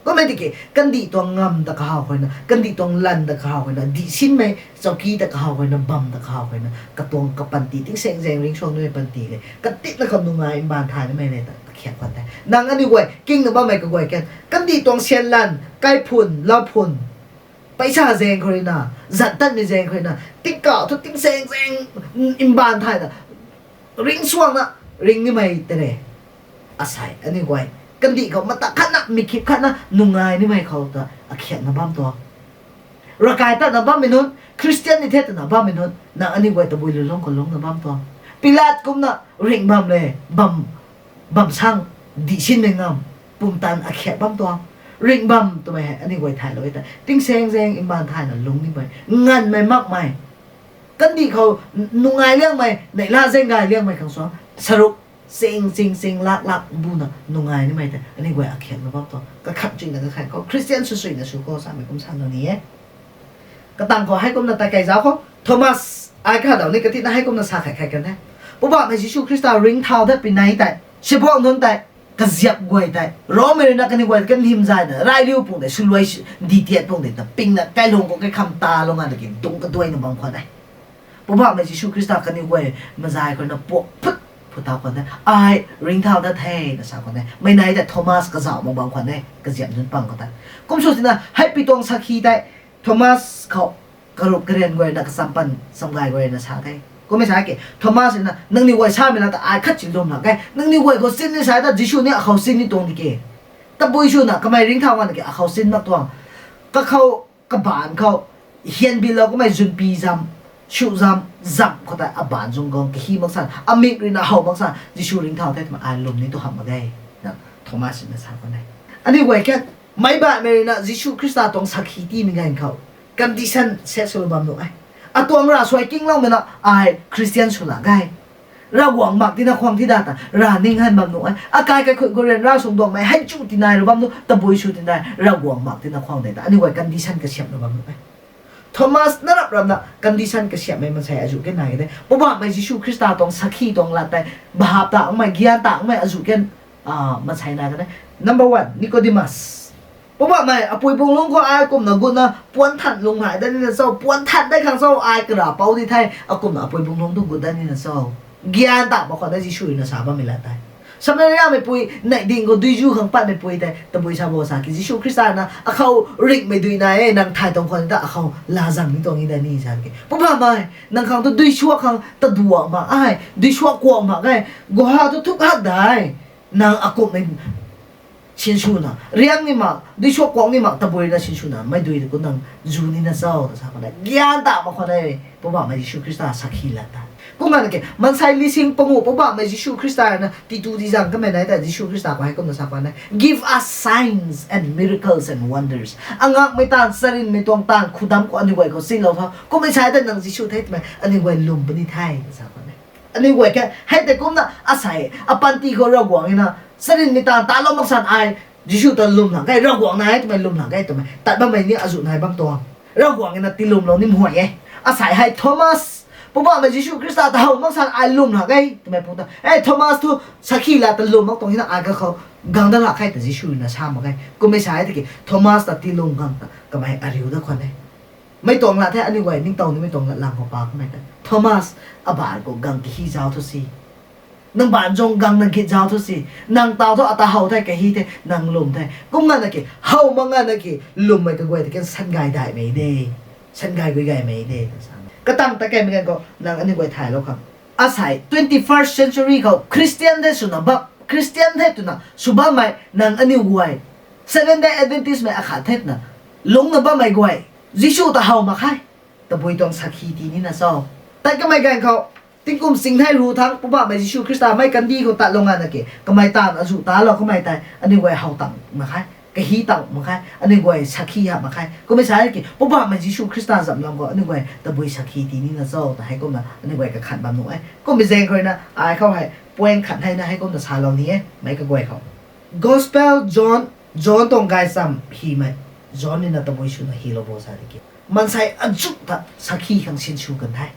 ก็ไม่ได้เกี่ยกันดีตัวงามตะขาวคนนะกันดีตัวลันตะขาวคนนะดีชิ้นไหมเจ้ากี้ตะขาวคนนะบัมตะขาวคนนะกระตวงกับปันตีทิ้งเซงริงช่วงด้วยปันตีเลยกระติดแล้วคนนุ่งไงบานทายไม่เลยแต่แขกคนแต่นางอันนี้ไว้กิ้งหรือบ้าไม่ก็ไว้กันดีตัวเชียนลันไก่พุ่นเล่าพุ่นไปชาเซงคนนะจัดตั้งในเซงคนนะติ๊กเก่าทุกทิ้งเซงอิมบานทายนะริงช่วงนะริงนี่ไม่แต่เลยอาศัยอันนี้ไว้กันดีเขามาตะขันนะมีคลิปขันนะนุ่งไงนี่ไม่เขาตะเขียนนะบ้ามตัวรักายตะนะบ้ามไม่นุนคริสเตียนนี่เทศนะบ้ามไม่นุนนะอันนี้ไว้ตะบุยเลยล้มคนล้มนะบ้ามตัว ปิลาตกุมนะริงบัมเลยบัมช่างดิชินเมงามปุ่มตันอาแขบัมตัวริงบัมตัวไม่อันนี้ไว้ถ่ายเลยแต่ติ้งเซงอิมบานถ่ายน่ะลงนี่ไปงานไม่มากไม่กันดีเขานุงไงเรื่องไหมในล่าเซงไงเรื่องไหมครั้งสองสรุปเซงลักบูนะนุงไงนี่ไม่แต่อันนี้ไว้อาแขมาบัมตัวก็ขัดจริงนะก็ขัดก็คริสเตียนสุดๆนะสุโขสามกุมชันตัวนี้ก็ตั้งขอให้กุมนะตาไก่เจ้าเขาโทมัสไอ้ข้าเดี๋ยวนี้ก็ที่น่าให้กุมนะสาไข่กันแท้ปุ๊บว่าในยิชูคริสต์ริงเท้าได้เป็นไหนแต่เฉพาะนั้นแต่ก็เสียบกวยแต่รอไม่ได้นักกันกวยกันหิมใจนะรายเรียวปุ่งแต่ช่วยดีเทียดปุ่งแต่แต่ปิงนะใกล้ลงก็ใกล้คำตาลงอ่ะตะกี้ตรงกันด้วยนะบางคนได้ปุ๊บว่าในยิชูคริสต์กันกวยมาใจคนน่ะปวดพุทธาคนได้ไอ้ริงเท้าได้แท้นะสาวคนได้ไม่ไหนแต่โทมัสก็สาวบางคนได้ก็เสียบจนปังก็ได้กุมสุดนะให้ปีตองสักขีได้โทมัสเขากระลุกกระเรียนกวยนักสัมปันสัมกายกวยนะสาวได้ก็ไม่ใช่แกโทมัสนะนั่งนี่วัยชาไม่ละแต่ไอ้ขัดจิตลมหลักไงนั่งนี่วัยเขาสิ้นนี่ใช่แต่ยิชูเนี่ยเขาสิ้นนี่ตรงนี้แกแต่บุยชูน่ะก็ไม่ริ้งเท่ากันแกเขาสิ้นนักตัวก็เขากบานเขาเฮียนบิลเราก็ไม่จุนปีจำชูจำเขาแต่อบานจงกองขี้มักสันอเมริกาเขามักสันยิชูริ้งเท่าแต่มาไอ้ลมนี่ตัวทำมาได้นะโทมัสนะสาวคนไหนอันนี้วัยแค่ไม่บ้าไม่นะยิชูคริสต์ตรงสักขีที่มีเงินเขากันดิฉันเซ็ตสุลบัมดูไอ้ตัวเราสวยกิ้งเล่ามันนะไอ้คริสเตียนสุดละไงเราหวังมากที่นักความที่ได้แต่รานิ่งให้บัมหนุ่ยอากายกับคนเรียนเราส่งดวงไม่ให้จุดที่นายหรือบัมหนุ่ยแต่บุยชุดที่นายเราหวังมากที่นักความได้แต่อันนี้ไว้กันดิฉันก็เฉียบหรือบัมหนุ่ยโทมัสนั่นรับนะกันดิฉันก็เฉียบไม่มันใช่อายุแค่ไหนได้เพราะว่าไม่ยิชูคริสต์ตรงสักขีตรงละแต่บาปต่างไม่เกียรต่างไม่อายุแค่มันใช่นายกันได้ number one นิโคดิมัสเพราะว่าไม่ปุยปุงลุงก็อายกลุ่มนะกุนนะปวนทัดลงหายได้นี่นะโซ่ปวนทัดได้ครั้งโซ่อายกระเป๋าที่ไทยกลุ่มนะปุยปุงลุงทุกกุนได้นี่นะโซ่เกียนตาบอกเขาได้ที่ช่วยนะสาบไม่ละได้สมัยนี้ไม่ปุยในดิ่งก็ดูจูข้างปั้นไม่ปุยแต่ปุยชาวโบสากิจิชูคริสต์นะเขาริกไม่ดูนายนางไทยตรงคนแต่เขาลาจังนี่ตรงนี้ได้นี่ใช่ไหมเพราะว่าไม่นางครั้งตัวดูชั่วครั้งตัวดัวมาไอ้ดูชั่วกวงมาไงกูหาตัวทุกหัดได้นางกลุ่มในชินชูนะเรียงนี่มาด้วยช่วงกวางนี่มาตะบุยนะชินชูนะไม่ด้วยก็นั่งจูนี่นะเจ้าแต่สักคนได้เกียนตามาคนได้เพราะว่าไม่ยิชูคริสต์สักขีละตาก็มันก็มันใช้ลิซิงปงูเพราะว่าไม่ยิชูคริสต์นะที่ดูที่จังก็ไม่ได้แต่ยิชูคริสต์ก็ให้คนนั้นสักคนได้ give us signs and miracles and wonders อังกไม่ตานสรินไม่ตวงตานขุดำก็อันนี้ไว้ก็สิ้นแล้วครับก็ไม่ใช่แต่นังยิชูเทศไหมอันนี้ไว้ลุมปนิไทยสักคนได้อันนี้ไว้แค่ให้แต่ก็น่ะอาศัยปันตีก็เราหวังนะสรินมีตาตาลมักสันไอยิชูตะลุมหลังไงเราหวังนายทำไมลุมหลังไงทำไมแต่บางใบนี้อาจุนายบางตัวเราหวังไงนะตีลุมเรานิ่มหัวไงอาศัยให้โทมัสเพราะว่ามันยิชูคริสต์ตาเขามักสันไอลุมหลังไงทำไมพูดโทมัสทุสักขีละตะลุมมักตรงนี้นะไอก็เขากังดาหลักให้แต่ยิชูนะชามักไงก็ไม่ใช่ที่โทมัสตะตีลุมกังก็ไม่อาริวทุกคนไงไม่ตรงละแท้อันนี้ไว้นิ่งตรงนี้ไม่ตรงละหลังของปากไม่ได้โทมัสอบาร์ก็กังที่เจ้าทุสีนังบ้านจงกังนังคิดเจ้าทุสินังตาวทุอัตเฮาไทยกับฮีเทนังลมไทยก็งั้นนะกี่เฮามังงั้นนะกี่ลมไม่ก็ไว้แต่กันสันไกได้ไม่ได้สันไกก็ไกไม่ได้ก็ตั้งแต่แกเหมือนกันก็นังอันนี้ไว้ถ่ายแล้วครับอาศัย 21st century เขาคริสเตียนได้สุนับคริสเตียนได้ตุนะสุบ้าไม่นังอันนี้ไว้ Seventh Day Adventist ไม่อาขาดเทศนะลงนะบ้าไม่ไว้ยิชูตาเฮามาใครแต่บุยต้องสักขีทีนี่นะซ้อแต่ก็ไม่กันเขาติ้งกุมสิ่งให้รู้ทั้งปุ๊บว่าไม่ยิชูคริสต์ไม่กันดีเขาตัดลงงานนะเก๋ก็ไม่ตานอสุตาเราก็ไม่ตายอันนี้ไว้เฮาตังมาใครก็ฮีตังมาใครอันนี้ไว้สักขีมาใครก็ไม่ใช่เก๋ปุ๊บว่าไม่ยิชูคริสต์สำหรับก็อันนี้ไว้แต่บุยสักขีทีนี่นะซ้อแต่ให้ก็มาอันนี้ไว้ก็ขันบำหนุ่ยก็ไม่เจงเขานะไอ้เขาให้ป่วยขันให้นะให้ก็มาชาลองนี้ไม่ก็ไว้เขา Gospel John ตรงกายซ้ำฮีไหม John นี่นะแต่บุยชูนะฮีโร่โบสาดิเก๋มันใส่อันจุดแต่สักขีขังชินชูกันได้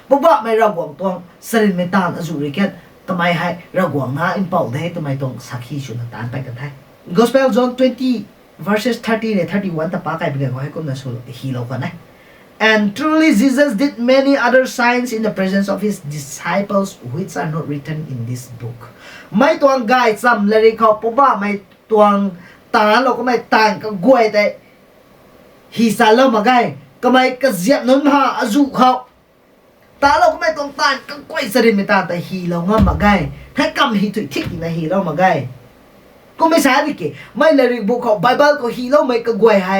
เพราะว่าไม่เราหวังตรงสรินไม่ตานอจุริเกตทำไมให้เราหวังนะอินเป่าได้ทำไมตรงสักขีชุนตานไปกันได้ Gospel John 20 verses 30 และ 31แต่ป้าไก่เป็นเขาให้คนนั้นสู้ฮีโร่กันนะ And truly Jesus did many other signs in the presence of his disciples which are not written in this book ไม่ตวงไก่ซ้ำเลยเขาเพราะว่าไม่ตวงตานเราก็ไม่ต่างกับกล้วยแต่ฮีซาโลมาไก่ก็ไม่กระเจียบนั้นมาอจุเขาตาเราก็ไม่ต้องตานก็ก้อยสริมไม่ตานแต่ฮีเราง่มาไงถ้ากำฮีถุยทิกในฮีเรามาไงก็ไม่ใช่ดิเกไม่เลยบุกเขาไบเบิลก็ฮีเราไม่ก็ก้อยให้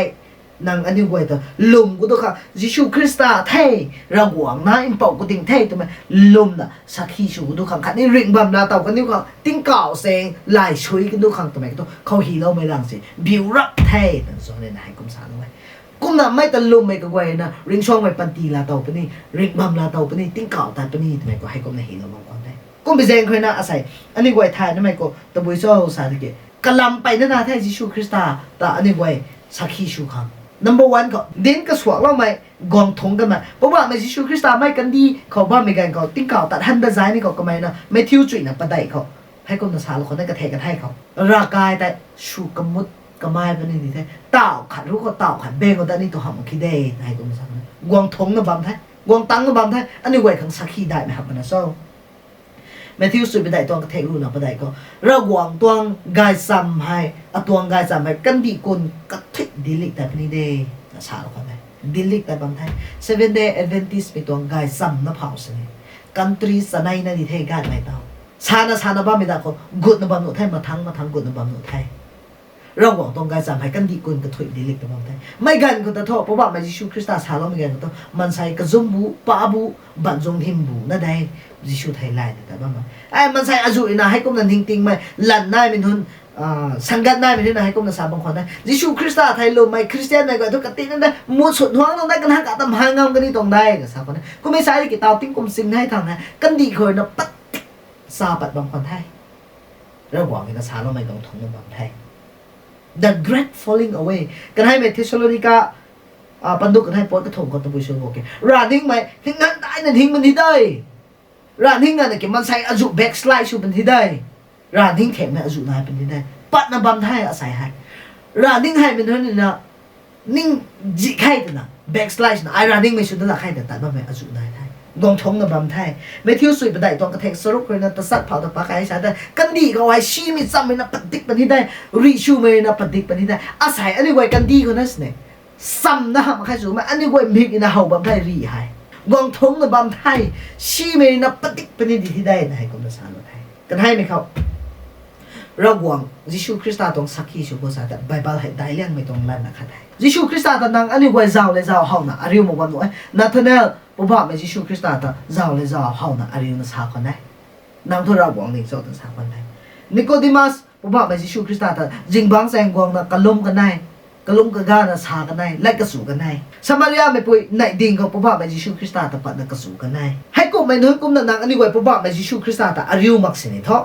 นางอันนี้ไว้ตัวลุมกูตัวค่ะยิชูคริสต์ไทยระหว่างนะอินปอกกูติงไทยตัวมันลุมน่ะสักขี้ชูกูตัวค่ะคันนี้ริงบัมนาเต่ากันนี่ค่ะติ้งเก่าเซงลายช่วยกันตัวค่ะตัวมันตัวเขาฮีโร่ไม่ลังสิบิวรับไทยนั่นส่วนนี้นะให้กุมสารไว้กุมน่ะไม่ตะลุมไม่ก็ไว้นะริงช่องไม่ปันตีลาเต่าปนี่ริงบัมลาเต่าปนี่ติ้งเก่าแต่ปนี่ตัวมันก็ให้กุมในฮีโร่บางคนได้กุมไปเซงเคยนะอาศัยอันนี้ไว้ไทยนั่นไม่ก็ตะบุยโซ่สารเกะกะลำไปนั่นนะไทยยิชูคริสต์แต่อันนี้ไว้สักขี้ชูค่ะNumber 1ก็ดินก็สวกเราไม่กองทงกันมาเพราะว่าไม่ยิชูคริสต์ไม่กันดีเขาบ้าไม่กันเขาติ้งเก่าตัดหันได้ใจนี่เขาก็ไม่นะไม่ทิ้วจุยนะปะไดเขาให้คนภาษาเราคนนั้นก็เทกันให้เขาร่างกายแต่ชูกมุดก็ไม่เป็นนี่แท้เต่าขัดรู้ก็เต่าขัดเบงก็ได้นี่ตัวหำคิดได้ให้คนภาษากองทงก็บัมแท้กองตังก็บัมแท้อันนี้ไว้ขังสักขี้ได้ไหมครับมันนะโซ่แม้ที่สุดไปได้ตัวก็เทรู้นะไปได้ก็ระหว่างตัวกายซ้ำให้ตัวกายซ้ำให้กันดีคนก็ทิดดิลิกแต่เป็นนี่เดย์นะชาเราคนไหนดิลิกแต่บางท่าน Seven Day Adventist ไปตัวกายซ้ำนะเผาสิกันตรีสนัยนั่นดีเทกันไม่เท่าชานะบ้าไม่ได้ก็กุดนะบ้าหนุ่มไทยมาทั้งกุดนะบ้าหนุ่มไทยระหว่างตัวกายซ้ำให้กันดีคนก็ทิดดิลิกแต่บางท่านไม่กันก็จะโทษเพราะว่าไม่ยิชูคริสต์ชาเราไม่กันก็ต้องมันใส่กระซุ่มบูป้าบูบันจงหิมบูนั่นได้ยิชูไทยไลน์แต่บ้างมั้ยไอ้มันใส่อาจุนะให้กุมนันทิ้งไหมหลั่นได้เป็นทุนสังกัดได้เป็นทุนนะให้กุมนันสาบางคนได้ยิชูคริสต์ไทยลมไหมคริสเตียนไหนก็ทุกกตินั่นได้มุดสุดหัวต้องได้กันหักตำหางเงากันนี่ตรงได้กับสาบคนนั้นก็ไม่ใช่กี่เตาติ้งกุมสิงให้ทางนะกันดีเคยนะปัดซาปัดบางคนไทยระหว่างนี้นะสาเราไม่ต้องทนบางไทย The Great Falling Away กันให้เมทิชโลนิกาปันดุกันให้ปอดกระถงคนตะบุยชโอเคร้านทิ้งไหมทิ้งงั้นได้นั่นทิ้งมันที่ได้ร้านทิ้งงั้นเนี่ยมันใส่อาจุแบ็กสไลด์ชูเป็นที่ได้ร้านทิ้งเข็มให้อาจุนายเป็นที่ได้ปัดน้ำบัมไทยอาศัยให้ร้านทิ้งให้เป็นเท่านี้นะนิ่งจิไข่ตัวน่ะแบ็กสไลด์นะไอร้านทิ้งไม่ชุดนั่นแหละไข่แต่บ้าไม่อาจุนายไทยกองทงน้ำบัมไทยไม่เที่ยวสุยไปได้ตอนกระเทกสรุปเลยนะตะสัดเผาตะปากไอ้สายแต่กันดีก็ไว้ชีมิซ้ำไม่นะปฏิกเป็นที่ได้รีชูไม่นะปฏิกเป็นที่ได้อาศัยอันนี้ไว้กันดีคนนั้นสิซ้ำนะมาใครสูงมาอันนี้ไว้มิกนะเฮาบัมไทยรีให้กองทงน้ำบัมไทยชีไม่นะปฏิกเป็นที่ได้นะให้คนภาษาเราไทยกันให้ไหมครับระหว่างยิชูคริสต์ตรงสักขี้ชูภาษาแต่ไบเบิลให้ได้เรื่องไม่ตรงนั้นนะครับยิชูคริสต์ตอนนั้นอันนี้ไว้เจ้าเลยเจ้าเฮานะอาริวมวันนู้นนาธาเนลผมบอกไม่ยิชูคริสต์ตอนเจ้าเลยเจ้าเฮานะอาริวนะสาคนไหนนางทุระหว่างนี้เจ้าต้องสาคนไหนนิโคดิมัสผมบอกไม่ยิชูคริสต์ตอนจิงบังแสงกวางนะกะลุมกันไหนกะลุมกะกานะสากันไหนไล่กระสูกันไหนสมาริยาไม่ปุยไหนดิ่งเขาผมบอกไม่ยิชูคริสต์ตอนปัดนะกระสูกันไหนให้กูไม่นึกกูนั่นนางอันนี้ไว้ผมบอกไม่ยิชูคริสต์ตอนอาริวมักสิเนท้อ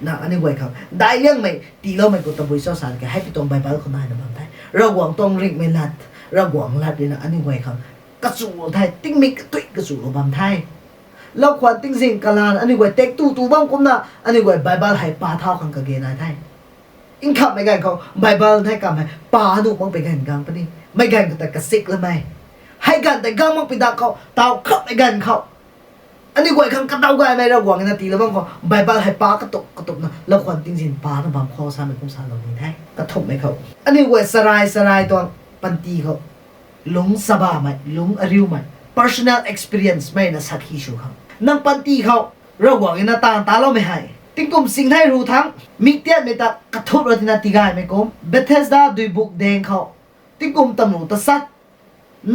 นะอันนี้ไว้ครับได้เรื่องไม่ตีเราไม่กูตะบุยเจ้าสารแกให้ไปตรงไบเบิลคนไหนนะบางท่านระหว่างตรงริกไม่ลัดระหว่างลัดเลยนะอันนี้ไว้ครับกระสูไทยติ้งมิกตุ้ยกระสูบางไทยแล้วควันติ้งสิงกะลานอันนี้ไว้เต็กตู้บ้างกุมนะอันนี้ไว้ไบเบิลให้ปลาเท่ากันกับเกณฑ์ไทยอินขับไม่กันเขาไบเบิลไทยกันไหมปลาหนุมังไปกันกันปะนี่ไม่กันก็แต่กระซิกเลยไหมให้กันแต่กังมังไปดักเขาเต่าขับไม่กันเขาอันนี้ไว้ข้างกระเต่ากันไม่ระหว่างนาทีแล้วบ้างก็ไบเบิลให้ปลากระตุกนะแล้วควันติ้งสิงปลาต้องบางคอซาไม่คุ้มซาเรานี่ไทยกระทบไหมเขาอันนี้ไว้สลายตัวปันตีเขาหลงสบายไหมหลงอริวไหม personal experience ไม่นะสักทีชูเขานั่งปันตีเขาระหว่างนี้นะตาเราไม่ให้ติ้งกุมสิ่งที่รู้ทั้งมิเตียนไม่ตากระทบเราที่นาทีกายไม่กุมเบเธสดาด้วยบุกแดงเขาติ้งกุมตำรวจตัดสัต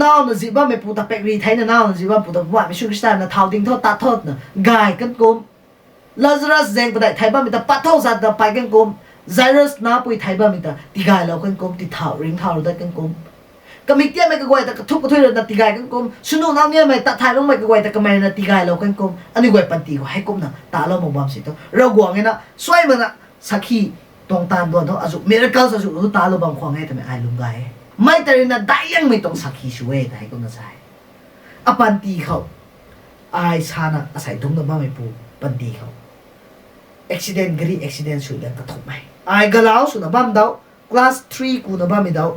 น่าวนะจีบ้าไม่ปูตาเป็กรีไทยนะน่าวนะจีบ้าปูตาว่าไม่ช่วยกันนะเท้าติ้งเท่าตาทอดนะกายกันกุมลาซารัสแดงไปได้ไทยบ้าไม่ตาปัดเท่าสัตว์ไปกันกุมไซรัสน้าปุยไทยบ้าไม่ตาตีกายเรากันกุมตีเท้าริงเท้าเราได้กันกุมก็มิเตียนไม่ก็ไว้แต่กระทุกกระทุยเราตีกายกันกุมสนุกน้ำเนี่ยไม่ตาไทยลงไม่ก็ไว้แต่ก็ไม่นะตีกายเรากันกุมอันนี้ไว้ปันตีก็ให้กุมนะตาเรามองบางสิตัวเราหวังไงนะสวยมันนะสักขีตรงตาโดนเท่าอาจุมิราเคิลอาจุรู้ตาเราบางควงให้แต่ไม่ไอ้ลุงไงไม่แต่เนะได้ยังไม่ต้องสักขีช่วยแต่ให้กุมนะใช่อปันตีเขาไอ้ชานะอาศัยตรงนั้นบ้าไม่ปูปันตีเขาaccident กรี accident ช่วยกันกระทบไหมไอ้กะลาวสุนัขบ้านดาว class 3กูนะบ้านไม่ดาว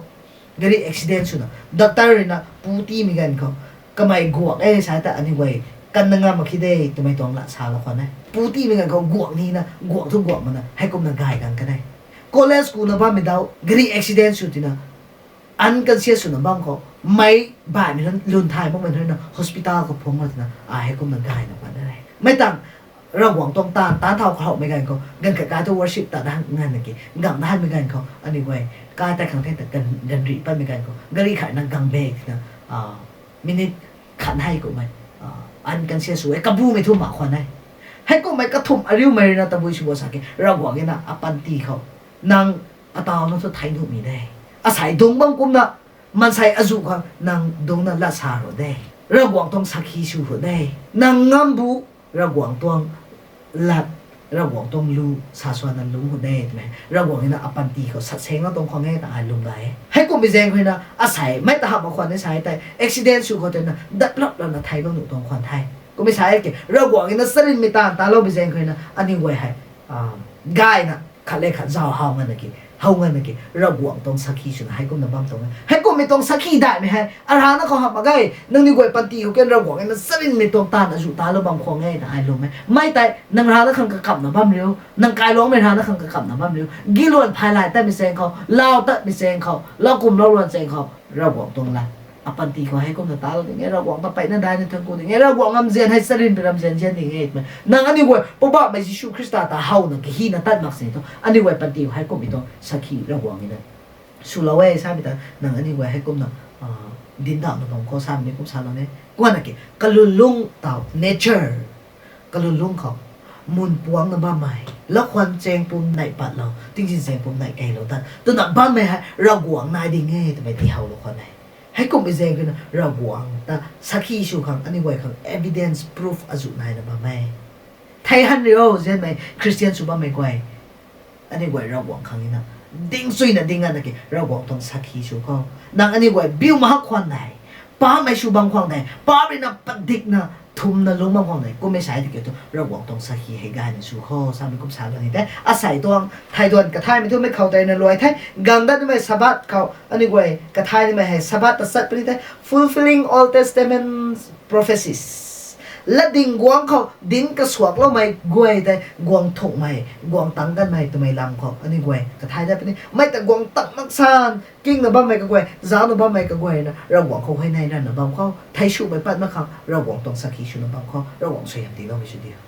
กรี accident สุนัขด็อกเตอร์นะปูตีมีกันเขาก็ไม่กวกใช่แต่อันนี้ไว้กันนั่งมาคิดได้ทำไมต้องละชาละคนนะปูตีมีกันเขากวกนี่นะกวกทุกกวกมันนะให้กุมนั่งกายกันก็ได้ college กูนะบ้านไม่ดาวกรี accident สุดที่นะอันกันเสียสุนัขบ้านเขาไม่บ้านมันลุนไทยบ้างมันนะ hospital ก็พงมาที่นะให้กุมนั่งกายนะมันได้ไม่ต่าง ระหว่างตรงตานเท่าเขาไม่กันเขากันกับการตัว worship แต่ด้านงานนั่นกี่งังด้านไม่กันเขาอันนี้ไว้การแต่ขังเทแต่กันรีไปไม่กันเขากันรีขายนังกังเบกนะมินิขันให้กูไหมอันกันเสียสวยกระบูไม่ทุ่มหมาควันให้กูไม่กระทุ่มอาริวไม่นะตะบุยชัวสักระหว่างนี้นะอปันตีเขานางอาตาวนั่นสุดท้ายนุ่มมีได้อาศัยดงบังกุมนะมันใส่อาจุเขานางดงนั้นละสารได้ระหว่างตรงสักขีชูหัวได้นางงามบุระหว่างตรงลัดระหว่างตรงลูสาสวนันลุงหัวได้ไหมระหว่างนี้นะอปันตีเขาสัดเซงแล้วตรงความง่ายต่างลุงได้ให้กูไปแจ้งเขานะอาศัยไม่ตาหับมาควันได้ใช้แต่อุบิเหตุชูเขาเต็มนะดับลับแล้วนะไทยก็หนุนตรงควันไทยกูไม่ใช่เกี่ยระหว่างนี้นะสลินไม่ตาเราไปแจ้งเขานะอันนี้ไว้ให้ง่ายนะขัดเล็กขัดเจ้าเฮามันนะกี่เฮาเงินนะกี่ระหว่างตรงสักขีชุนให้กูนำบ้างตรงนั้นให้กูไม่ตรงสักขีได้ไหมให้อาหารนั้นเขาหับมาไงนั่งนี่กูปันตีเขาเกินระหว่างนี้นะสลินไม่ตรงตาอาจุตาเราบางควงง่ายแต่ไอ้รู้ไหมไม่แต่นั่งร้านแล้วขังกระกับนำบ้างเร็วนั่งกายร้องไม่ร้านแล้วขังกระกับนำบ้างเร็วกิโลนภายหลายแต่ไม่เซงเขาเล่าแต่ไม่เซงเขาเล่ากลุ่มเราล้วนเซงเขาระหว่างตรงนั้นอปันตีเขาให้กูนำตาเราอย่างเงี้ยระหว่างต่อไปนั่นได้ในทางกูอย่างเงี้ยระหว่างงำเจียนให้สลินเป็นงำเจียนเช่นอย่างเงี้ยมั้ยนั่งอันนี้กูปุ๊บปั๊บไม่ยิชูคริสต์ตาเฮานั่งกี่นั่งตัดมักเสียตัวอันนี้กูปันตีให้กูไม่ต้องสักขีระหว่างนี้นะสุลาเวใช่ไหมแต่นั่งอันนี้กูให้กูนำดินดาวน้องเขาซ้ำนี่กูซ้ำแล้วเนี่ยกูว่านะกี่กลุลุงเต่า nature กลุลุงเขามุนปวงน้ำบ้าใหม่แล้วควันเจงปุ่มไหนปัดเราจริงๆเจงปุ่มไหนไกลเราแต่ตัวหนักบ้านไม่ฮะเราหวงนายดีเงี้ยแต่ไม่ที่เฮาเราคนไหนให้กูไม่เจงกันนะเราหวงแต่สักขีชูขังอันนี้ไว้ขัง evidence proof อาจุนายน้ำบ้าไม่ไทยฮันเรียวใช่ไหมคริสเตียนสุบ้าไม่กวยอันนี้ไว้เราหวงขังนี่นะดิ้งซุยนะดิ้งอันนั้นกี่เราหวงตรงสักขีชูเขานางอันนี้ไว้บิวมาควันไหนป้าไม่ชูบังควันไหนป้าเป็นนักปฏิกนะทุ่มนะลงบางควันไหนกูไม่ใช่ที่เกี่ยวกับเราหวงตรงสักขีให้กายในชูเขาสามีกุมสาวนี่แต่อาศัยตัวไทยดวนกระทายไม่ทุ่มไม่เข้าใจในรวยไทยกังดันไม่สะบัดเขาอันนี้ไว้กระทายไม่ให้สะบัดแต่สัตว์เป็นแต่ fulfilling all testament prophecies และดิ่งกวงเขาดิ่งกระสวกแล้วไม่กวยแต่กวงถกไม่กวงตั้งกันไม่ตัวไม่ลำเขาอันนี้กวยกระทายได้เป็นนี่ไม่แต่กวงตักมักซานกิ้งนะบ้าไม่กระกวยจ้าวนะบ้าไม่กระกวยนะเราหวังเขาให้ในนั่นนะบ้าเขาไทยชูไปปั้นมาเขาเราหวังตรงสักขีชูนะบ้าเขาเราหวังสวยอย่างดีเราไม่ใช่เดียว